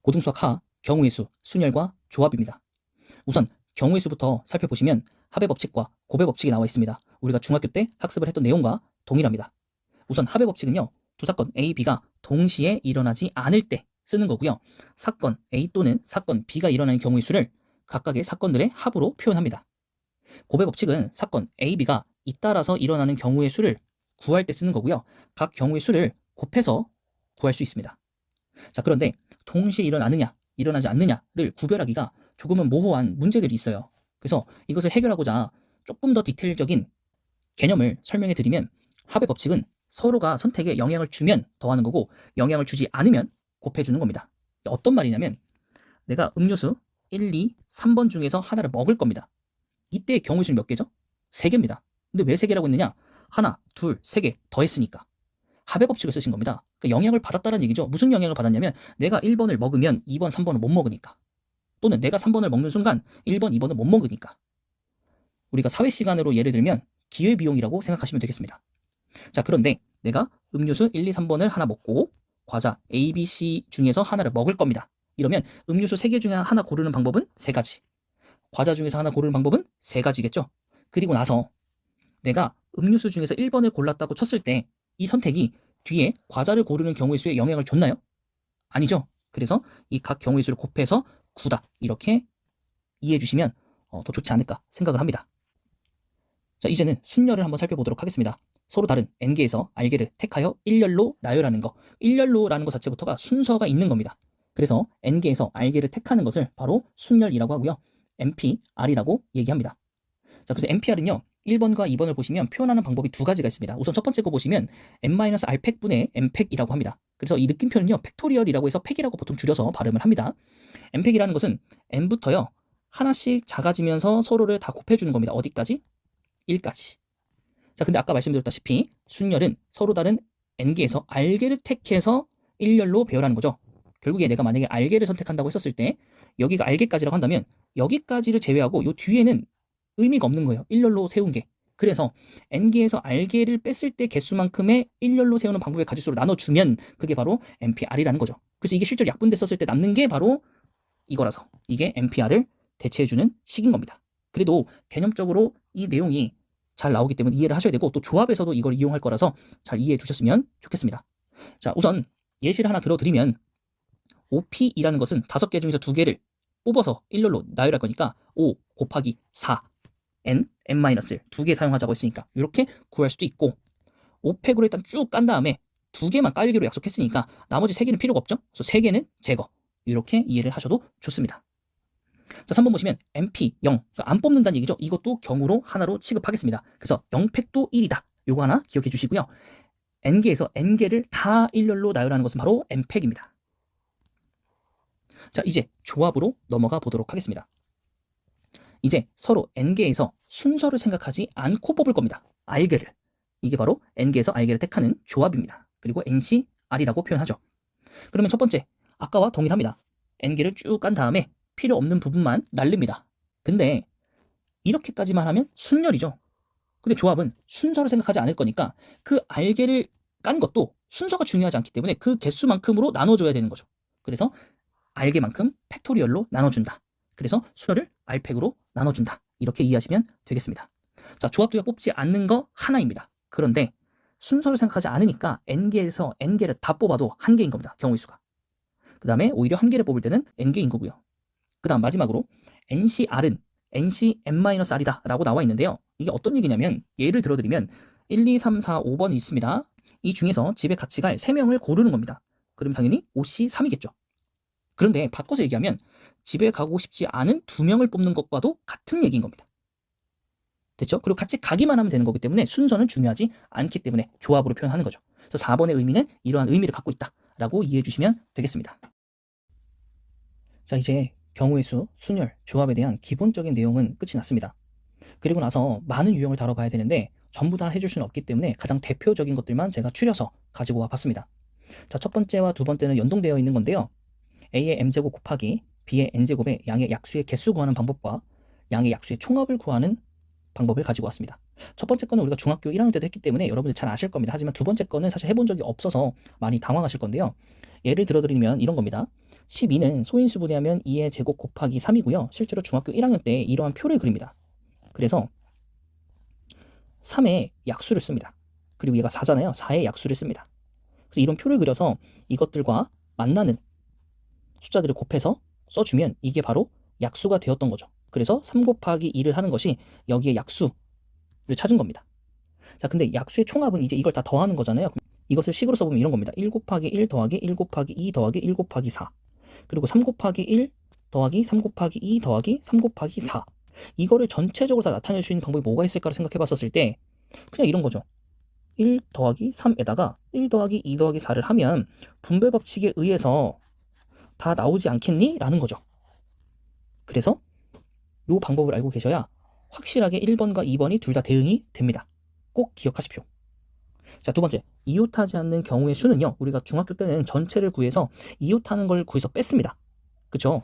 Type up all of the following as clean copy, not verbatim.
고등수학 하 경우의 수, 순열과 조합입니다. 우선 경우의 수부터 살펴보시면 합의 법칙과 곱의 법칙이 나와 있습니다. 우리가 중학교 때 학습을 했던 내용과 동일합니다. 우선 합의 법칙은요, 두 사건 A, B가 동시에 일어나지 않을 때 쓰는 거고요. 사건 A 또는 사건 B가 일어나는 경우의 수를 각각의 사건들의 합으로 표현합니다. 곱의 법칙은 사건 A, B가 잇따라서 일어나는 경우의 수를 구할 때 쓰는 거고요. 각 경우의 수를 곱해서 구할 수 있습니다. 자, 그런데 동시에 일어나느냐, 일어나지 않느냐를 구별하기가 조금은 모호한 문제들이 있어요. 그래서 이것을 해결하고자 조금 더 디테일적인 개념을 설명해 드리면, 합의 법칙은 서로가 선택에 영향을 주면 더하는 거고, 영향을 주지 않으면 곱해주는 겁니다. 어떤 말이냐면, 내가 음료수 1, 2, 3번 중에서 하나를 먹을 겁니다. 이때의 경우의 수는 몇 개죠? 3개입니다. 근데 왜 3개라고 했느냐? 하나, 둘, 3개 더했으니까. 합의 법칙을 쓰신 겁니다. 그러니까 영향을 받았다는 얘기죠. 무슨 영향을 받았냐면, 내가 1번을 먹으면 2번, 3번을 못 먹으니까. 또는 내가 3번을 먹는 순간 1번, 2번을 못 먹으니까. 우리가 사회 시간으로 예를 들면 기회비용이라고 생각하시면 되겠습니다. 자, 그런데 내가 음료수 1, 2, 3번을 하나 먹고 과자 A, B, C 중에서 하나를 먹을 겁니다. 이러면 음료수 3개 중에 하나 고르는 방법은 3가지. 과자 중에서 하나 고르는 방법은 3가지겠죠. 그리고 나서 내가 음료수 중에서 1번을 골랐다고 쳤을 때 이 선택이 뒤에 과자를 고르는 경우의 수에 영향을 줬나요? 아니죠. 그래서 이 각 경우의 수를 곱해서 9다. 이렇게 이해해 주시면 더 좋지 않을까 생각을 합니다. 자, 이제는 순열을 한번 살펴보도록 하겠습니다. 서로 다른 n개에서 r개를 택하여 일렬로 나열하는 거. 일렬로라는 것 자체부터가 순서가 있는 겁니다. 그래서 n개에서 r개를 택하는 것을 바로 순열이라고 하고요. NPR이라고 얘기합니다. 자, 그래서 NPR은요, 1번과 2번을 보시면 표현하는 방법이 2가지가 있습니다. 우선 첫 번째 거 보시면 n-r팩분의 n팩이라고 합니다. 그래서 이 느낌표는요, 팩토리얼이라고 해서 팩이라고 보통 줄여서 발음을 합니다. n팩이라는 것은 n부터요, 하나씩 작아지면서 서로를 다 곱해주는 겁니다. 어디까지? 1까지. 자, 근데 아까 말씀드렸다시피 순열은 서로 다른 n개에서 r개를 택해서 일렬로 배열하는 거죠. 결국에 내가 만약에 r개를 선택한다고 했었을 때 여기가 r개까지라고 한다면 여기까지를 제외하고 요 뒤에는 의미가 없는 거예요. 일렬로 세운 게. 그래서 n개에서 r개를 뺐을 때 개수만큼의 일렬로 세우는 방법의 가지수로 나눠주면 그게 바로 NPR이라는 거죠. 그래서 이게 실제로 약분돼 썼을 때 남는 게 바로 이거라서 이게 NPR을 대체해주는 식인 겁니다. 그래도 개념적으로 이 내용이 잘 나오기 때문에 이해를 하셔야 되고, 또 조합에서도 이걸 이용할 거라서 잘 이해해 두셨으면 좋겠습니다. 자, 우선 예시를 하나 들어드리면 OP이라는 것은 5개 중에서 2개를 뽑아서 일렬로 나열할 거니까 5 곱하기 4 n-를 2개 사용하자고 했으니까 이렇게 구할 수도 있고, 5팩으로 일단 쭉 깐 다음에 2개만 깔기로 약속했으니까 나머지 3개는 필요가 없죠. 그래서 3개는 제거. 이렇게 이해를 하셔도 좋습니다. 자, 3번 보시면 MP 0, 그러니까 안 뽑는다는 얘기죠. 이것도 경우로 하나로 취급하겠습니다. 그래서 0팩도 1이다. 요거 하나 기억해 주시고요. n개에서 n개를 다 일렬로 나열하는 것은 바로 n팩입니다. 자, 이제 조합으로 넘어가 보도록 하겠습니다. 이제 서로 n개에서 순서를 생각하지 않고 뽑을 겁니다. r개를. 이게 바로 n개에서 r개를 택하는 조합입니다. 그리고 NCR이라고 표현하죠. 그러면 첫 번째, 아까와 동일합니다. n개를 쭉 깐 다음에 필요 없는 부분만 날립니다. 근데 이렇게까지만 하면 순열이죠. 근데 조합은 순서를 생각하지 않을 거니까 그 r개를 깐 것도 순서가 중요하지 않기 때문에 그 개수만큼으로 나눠줘야 되는 거죠. 그래서 r개만큼 팩토리얼로 나눠준다. 그래서 순열을 r팩으로 나눠준다. 이렇게 이해하시면 되겠습니다. 자, 조합도가 뽑지 않는 거 하나입니다. 그런데 순서를 생각하지 않으니까 n개에서 n개를 다 뽑아도 1개인 겁니다. 경우의 수가. 그 다음에 오히려 1개를 뽑을 때는 n개인 거고요. 그 다음 마지막으로 NCR은 NCn-R이다 라고 나와 있는데요. 이게 어떤 얘기냐면, 예를 들어드리면 1, 2, 3, 4, 5번이 있습니다. 이 중에서 집에 같이 갈 3명을 고르는 겁니다. 그럼 당연히 OC3이겠죠. 그런데 바꿔서 얘기하면 집에 가고 싶지 않은 2명을 뽑는 것과도 같은 얘기인 겁니다. 됐죠? 그리고 같이 가기만 하면 되는 거기 때문에 순서는 중요하지 않기 때문에 조합으로 표현하는 거죠. 그래서 4번의 의미는 이러한 의미를 갖고 있다라고 이해해 주시면 되겠습니다. 자, 이제 경우의 수, 순열, 조합에 대한 기본적인 내용은 끝이 났습니다. 그리고 나서 많은 유형을 다뤄봐야 되는데 전부 다 해줄 수는 없기 때문에 가장 대표적인 것들만 제가 추려서 가지고 와봤습니다. 자, 첫 번째와 두 번째는 연동되어 있는 건데요. A의 m제곱 곱하기 B의 n제곱의 양의 약수의 개수 구하는 방법과 양의 약수의 총합을 구하는 방법을 가지고 왔습니다. 첫 번째 거는 우리가 중학교 1학년 때도 했기 때문에 여러분들 잘 아실 겁니다. 하지만 두 번째 거는 사실 해본 적이 없어서 많이 당황하실 건데요. 예를 들어드리면 이런 겁니다. 12는 소인수 분해하면 2의 제곱 곱하기 3이고요. 실제로 중학교 1학년 때 이러한 표를 그립니다. 그래서 3의 약수를 씁니다. 그리고 얘가 4잖아요. 4의 약수를 씁니다. 그래서 이런 표를 그려서 이것들과 만나는 숫자들을 곱해서 써주면 이게 바로 약수가 되었던 거죠. 그래서 3 곱하기 2를 하는 것이 여기에 약수를 찾은 겁니다. 자, 근데 약수의 총합은 이제 이걸 다 더하는 거잖아요. 이것을 식으로 써보면 이런 겁니다. 1 곱하기 1 더하기 1 곱하기 2 더하기 1 곱하기 4. 그리고 3 곱하기 1 더하기 3 곱하기 2 더하기 3 곱하기 4. 이거를 전체적으로 다 나타낼 수 있는 방법이 뭐가 있을까를 생각해 봤었을 때 그냥 이런 거죠. 1 더하기 3에다가 1 더하기 2 더하기 4를 하면 분배 법칙에 의해서 다 나오지 않겠니? 라는 거죠. 그래서 이 방법을 알고 계셔야 확실하게 1번과 2번이 둘 다 대응이 됩니다. 꼭 기억하십시오. 자, 두 번째, 이웃하지 않는 경우의 수는요. 우리가 중학교 때는 전체를 구해서 이웃하는 걸 구해서 뺐습니다. 그쵸?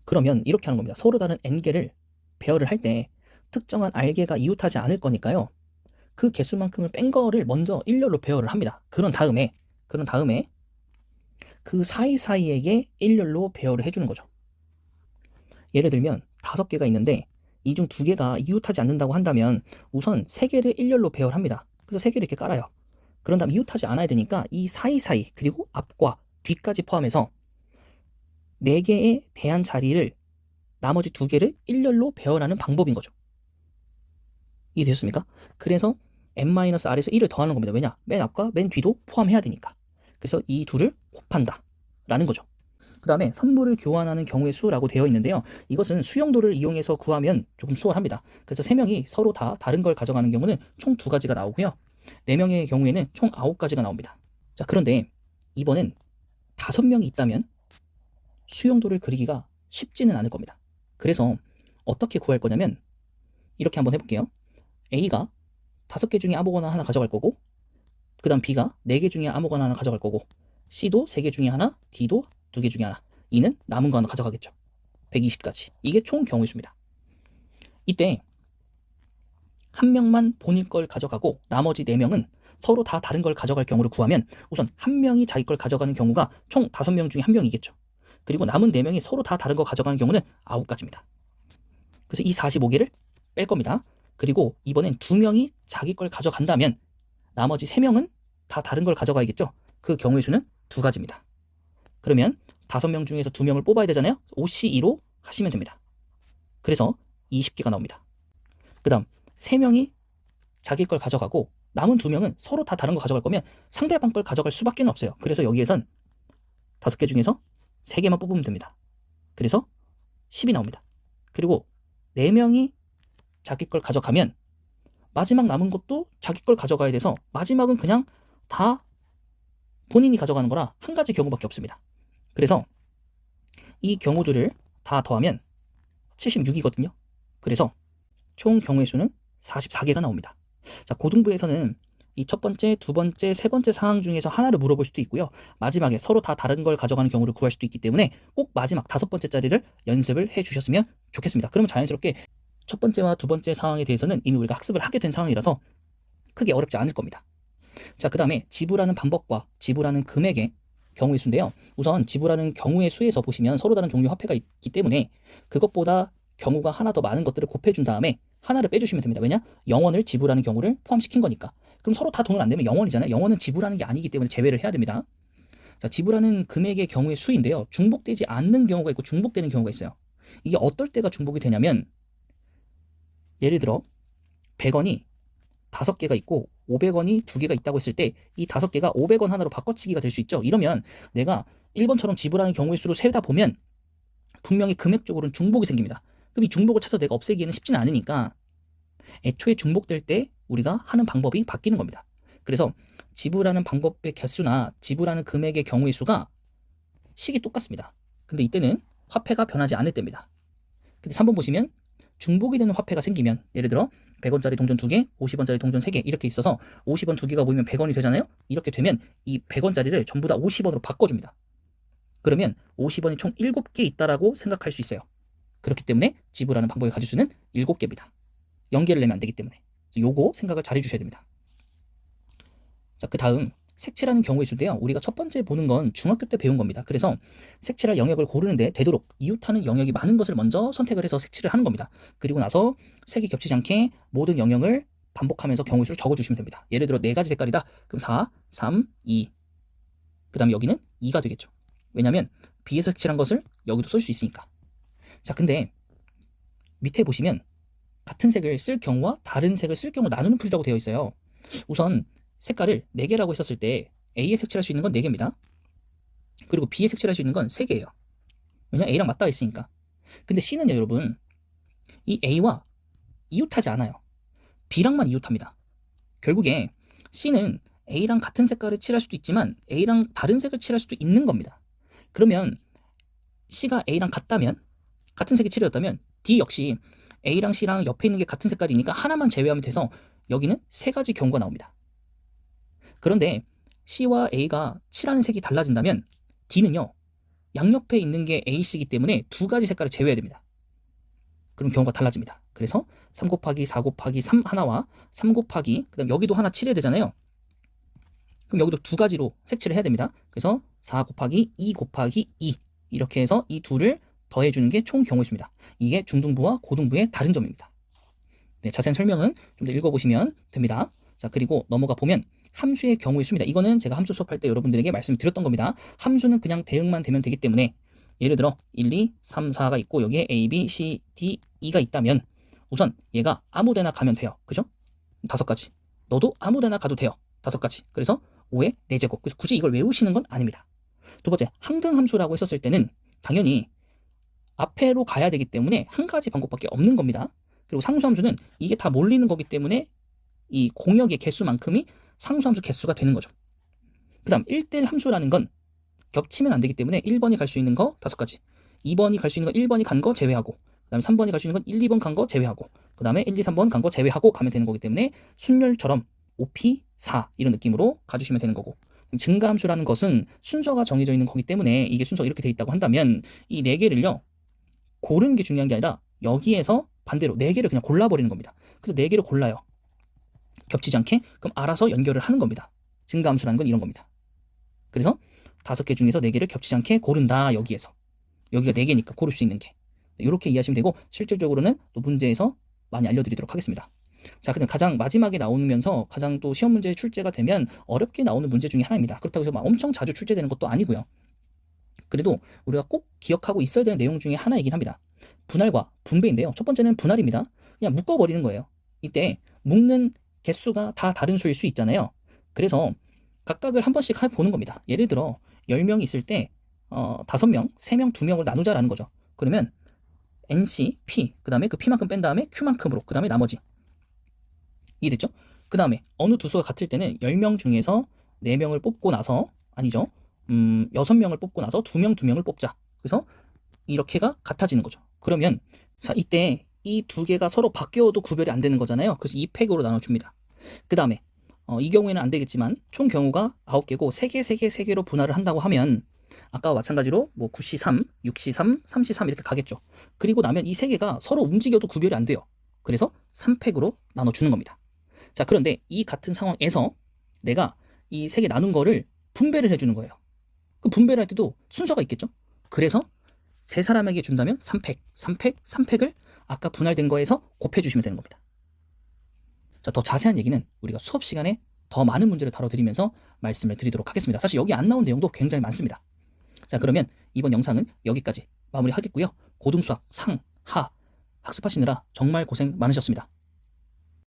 그러면 이렇게 하는 겁니다. 서로 다른 n개를 배열을 할 때 특정한 r개가 이웃하지 않을 거니까요. 그 개수만큼을 뺀 거를 먼저 일렬로 배열을 합니다. 그런 다음에 그 사이사이에게 일렬로 배열을 해주는 거죠. 예를 들면 5개가 있는데 이 중 2개가 이웃하지 않는다고 한다면 우선 3개를 일렬로 배열합니다. 그래서 3개를 이렇게 깔아요. 그런 다음 이웃하지 않아야 되니까 이 사이사이 그리고 앞과 뒤까지 포함해서 4개에 대한 자리를 나머지 2개를 일렬로 배열하는 방법인 거죠. 이해되셨습니까? 그래서 n-r에서 1을 더하는 겁니다. 왜냐? 맨 앞과 맨 뒤도 포함해야 되니까. 그래서 이 둘을 곱한다 라는 거죠. 그 다음에 선물을 교환하는 경우의 수라고 되어 있는데요. 이것은 수용도를 이용해서 구하면 조금 수월합니다. 그래서 3명이 서로 다 다른 걸 가져가는 경우는 총 2가지가 나오고요. 4명의 경우에는 총 9가지가 나옵니다. 자, 그런데 이번엔 5명이 있다면 수용도를 그리기가 쉽지는 않을 겁니다. 그래서 어떻게 구할 거냐면 이렇게 한번 해볼게요. A가 5개 중에 아무거나 하나 가져갈 거고, 그 다음 B가 4개 중에 아무거나 하나 가져갈 거고, C도 3개 중에 하나, D도 2개 중에 하나. E는 남은 거 하나 가져가겠죠. 120까지. 이게 총 경우의 수입니다. 이때 한 명만 본인 걸 가져가고 나머지 4명은 서로 다 다른 걸 가져갈 경우를 구하면 우선 한 명이 자기 걸 가져가는 경우가 총 5명 중에 1명이겠죠. 그리고 남은 4명이 서로 다 다른 거 가져가는 경우는 9가지입니다. 그래서 이 45개를 뺄 겁니다. 그리고 이번엔 2명이 자기 걸 가져간다면 나머지 3명은 다 다른 걸 가져가야겠죠. 그 경우의 수는 2가지입니다. 그러면 5명 중에서 2명을 뽑아야 되잖아요. 5C2로 하시면 됩니다. 그래서 20개가 나옵니다. 그 다음 3명이 자기 걸 가져가고 남은 2명은 서로 다 다른 거 가져갈 거면 상대방 걸 가져갈 수밖에 없어요. 그래서 여기에선 5개 중에서 3개만 뽑으면 됩니다. 그래서 10이 나옵니다. 그리고 4명이 자기 걸 가져가면 마지막 남은 것도 자기 걸 가져가야 돼서 마지막은 그냥 다 본인이 가져가는 거라 한 가지 경우밖에 없습니다. 그래서 이 경우들을 다 더하면 76이거든요. 그래서 총 경우의 수는 44개가 나옵니다. 자, 고등부에서는 이 첫 번째, 두 번째, 세 번째 상황 중에서 하나를 물어볼 수도 있고요. 마지막에 서로 다 다른 걸 가져가는 경우를 구할 수도 있기 때문에 꼭 마지막 5번째 자리를 연습을 해 주셨으면 좋겠습니다. 그러면 자연스럽게 첫 번째와 두 번째 상황에 대해서는 이미 우리가 학습을 하게 된 상황이라서 크게 어렵지 않을 겁니다. 자, 그 다음에 지불하는 방법과 지불하는 금액의 경우의 수인데요. 우선 지불하는 경우의 수에서 보시면 서로 다른 종류 화폐가 있기 때문에 그것보다 경우가 하나 더 많은 것들을 곱해준 다음에 하나를 빼주시면 됩니다. 왜냐? 0원을 지불하는 경우를 포함시킨 거니까. 그럼 서로 다 돈을 안 내면 0원이잖아요. 0원은 지불하는 게 아니기 때문에 제외를 해야 됩니다. 자, 지불하는 금액의 경우의 수인데요. 중복되지 않는 경우가 있고 중복되는 경우가 있어요. 이게 어떨 때가 중복이 되냐면 예를 들어 100원이 5개가 있고 500원이 2개가 있다고 했을 때 이 5개가 500원 하나로 바꿔치기가 될 수 있죠. 이러면 내가 1번처럼 지불하는 경우의 수로 세다 보면 분명히 금액적으로는 중복이 생깁니다. 그럼 이 중복을 찾아서 내가 없애기에는 쉽지는 않으니까 애초에 중복될 때 우리가 하는 방법이 바뀌는 겁니다. 그래서 지불하는 방법의 개수나 지불하는 금액의 경우의 수가 식이 똑같습니다. 근데 이때는 화폐가 변하지 않을 때입니다. 근데 3번 보시면 중복이 되는 화폐가 생기면 예를 들어 100원짜리 동전 2개, 50원짜리 동전 3개 이렇게 있어서 50원 2개가 모이면 100원이 되잖아요. 이렇게 되면 이 100원짜리를 전부 다 50원으로 바꿔줍니다. 그러면 50원이 총 7개 있다라고 생각할 수 있어요. 그렇기 때문에 지불하는 방법의 가지수는 7개입니다. 연계를 내면 안 되기 때문에 요거 생각을 잘 해주셔야 됩니다. 자, 그 다음 색칠하는 경우의 수인데요. 우리가 첫 번째 보는 건 중학교 때 배운 겁니다. 그래서 색칠할 영역을 고르는데 되도록 이웃하는 영역이 많은 것을 먼저 선택을 해서 색칠을 하는 겁니다. 그리고 나서 색이 겹치지 않게 모든 영역을 반복하면서 경우의 수를 적어주시면 됩니다. 예를 들어 4가지 색깔이다. 그럼 4, 3, 2. 그 다음에 여기는 2가 되겠죠. 왜냐하면 B에서 색칠한 것을 여기도 쓸 수 있으니까. 자, 근데 밑에 보시면 같은 색을 쓸 경우와 다른 색을 쓸 경우 나누는 풀이라고 되어 있어요. 우선 색깔을 4개라고 했었을 때 A에 색칠할 수 있는 건 4개입니다. 그리고 B에 색칠할 수 있는 건 3개예요. 왜냐면 A랑 맞닿아 있으니까. 근데 C는요, 여러분, 이 A와 이웃하지 않아요. B랑만 이웃합니다. 결국에 C는 A랑 같은 색깔을 칠할 수도 있지만 A랑 다른 색을 칠할 수도 있는 겁니다. 그러면 C가 A랑 같다면, 같은 색이 칠해졌다면 D 역시 A랑 C랑 옆에 있는 게 같은 색깔이니까 하나만 제외하면 돼서 여기는 3가지 경우가 나옵니다. 그런데 C와 A가 칠하는 색이 달라진다면 D는요, 양옆에 있는 게 A씨이기 때문에 2가지 색깔을 제외해야 됩니다. 그럼 경우가 달라집니다. 그래서 3 곱하기 4 곱하기 3 하나와 3 곱하기, 그 다음 여기도 하나 칠해야 되잖아요. 그럼 여기도 2가지로 색칠을 해야 됩니다. 그래서 4 곱하기 2 곱하기 2 이렇게 해서 이 둘을 더해주는 게 총 경우의 수입니다. 이게 중등부와 고등부의 다른 점입니다. 네, 자세한 설명은 좀 더 읽어보시면 됩니다. 자, 그리고 넘어가 보면 함수의 경우의 수입니다. 이거는 제가 함수 수업할 때 여러분들에게 말씀드렸던 겁니다. 함수는 그냥 대응만 되면 되기 때문에 예를 들어 1, 2, 3, 4가 있고 여기에 A, B, C, D, E가 있다면 우선 얘가 아무데나 가면 돼요. 그죠? 5가지. 너도 아무데나 가도 돼요. 5가지. 그래서 5의 4제곱. 그래서 굳이 이걸 외우시는 건 아닙니다. 두 번째, 항등함수라고 했었을 때는 당연히 앞에로 가야 되기 때문에 한 가지 방법밖에 없는 겁니다. 그리고 상수함수는 이게 다 몰리는 거기 때문에 이 공역의 개수만큼이 상수함수 개수가 되는 거죠. 그 다음 1대1 함수라는 건 겹치면 안 되기 때문에 1번이 갈 수 있는 거 5가지, 2번이 갈 수 있는 거 1번이 간 거 제외하고, 그 다음에 3번이 갈 수 있는 건 1, 2번 간 거 제외하고, 그 다음에 1, 2, 3번 간 거 제외하고 가면 되는 거기 때문에 순열처럼 5P, 4 이런 느낌으로 가주시면 되는 거고, 증가함수라는 것은 순서가 정해져 있는 거기 때문에 이게 순서가 이렇게 돼 있다고 한다면 이 4개를요 고르는 게 중요한 게 아니라 여기에서 반대로 4개를 그냥 골라버리는 겁니다. 그래서 4개를 골라요. 겹치지 않게. 그럼 알아서 연결을 하는 겁니다. 증가함수라는 건 이런 겁니다. 그래서 5개 중에서 4개를 겹치지 않게 고른다. 여기에서. 여기가 4개니까 고를 수 있는 게. 이렇게 이해하시면 되고 실질적으로는 또 문제에서 많이 알려드리도록 하겠습니다. 자, 그럼 가장 마지막에 나오면서 가장 또 시험 문제 출제가 되면 어렵게 나오는 문제 중에 하나입니다. 그렇다고 해서 막 엄청 자주 출제되는 것도 아니고요. 그래도 우리가 꼭 기억하고 있어야 되는 내용 중에 하나이긴 합니다. 분할과 분배인데요. 첫 번째는 분할입니다. 그냥 묶어버리는 거예요. 이때 묶는 개수가 다 다른 수일 수 있잖아요. 그래서 각각을 한 번씩 보는 겁니다. 예를 들어 10명이 있을 때 5명, 3명, 2명을 나누자라는 거죠. 그러면 NC, P, 그 다음에 그 P만큼 뺀 다음에 Q만큼으로, 그 다음에 나머지. 이해됐죠? 그 다음에 어느 두 수가 같을 때는 10명 중에서 4명을 뽑고 나서, 아니죠, 6명을 뽑고 나서 2명, 2명을 뽑자. 그래서 이렇게가 같아지는 거죠. 그러면 자, 이때 이 2개가 서로 바뀌어도 구별이 안 되는 거잖아요. 그래서 2팩으로 나눠줍니다. 그 다음에 이 경우에는 안 되겠지만 총 경우가 9개고 3개, 3개, 3개로 분할을 한다고 하면 아까와 마찬가지로 뭐 9시 3, 6시 3, 3시 3 이렇게 가겠죠. 그리고 나면 이 3개가 서로 움직여도 구별이 안 돼요. 그래서 3팩으로 나눠주는 겁니다. 자, 그런데 이 같은 상황에서 내가 이 3개 나눈 거를 분배를 해주는 거예요. 그럼 분배를 할 때도 순서가 있겠죠. 그래서 3사람에게 준다면 3팩, 3팩, 3팩을 아까 분할된 거에서 곱해주시면 되는 겁니다. 자, 더 자세한 얘기는 우리가 수업 시간에 더 많은 문제를 다뤄드리면서 말씀을 드리도록 하겠습니다. 사실 여기 안 나온 내용도 굉장히 많습니다. 자, 그러면 이번 영상은 여기까지 마무리하겠고요. 고등수학 상, 하 학습하시느라 정말 고생 많으셨습니다.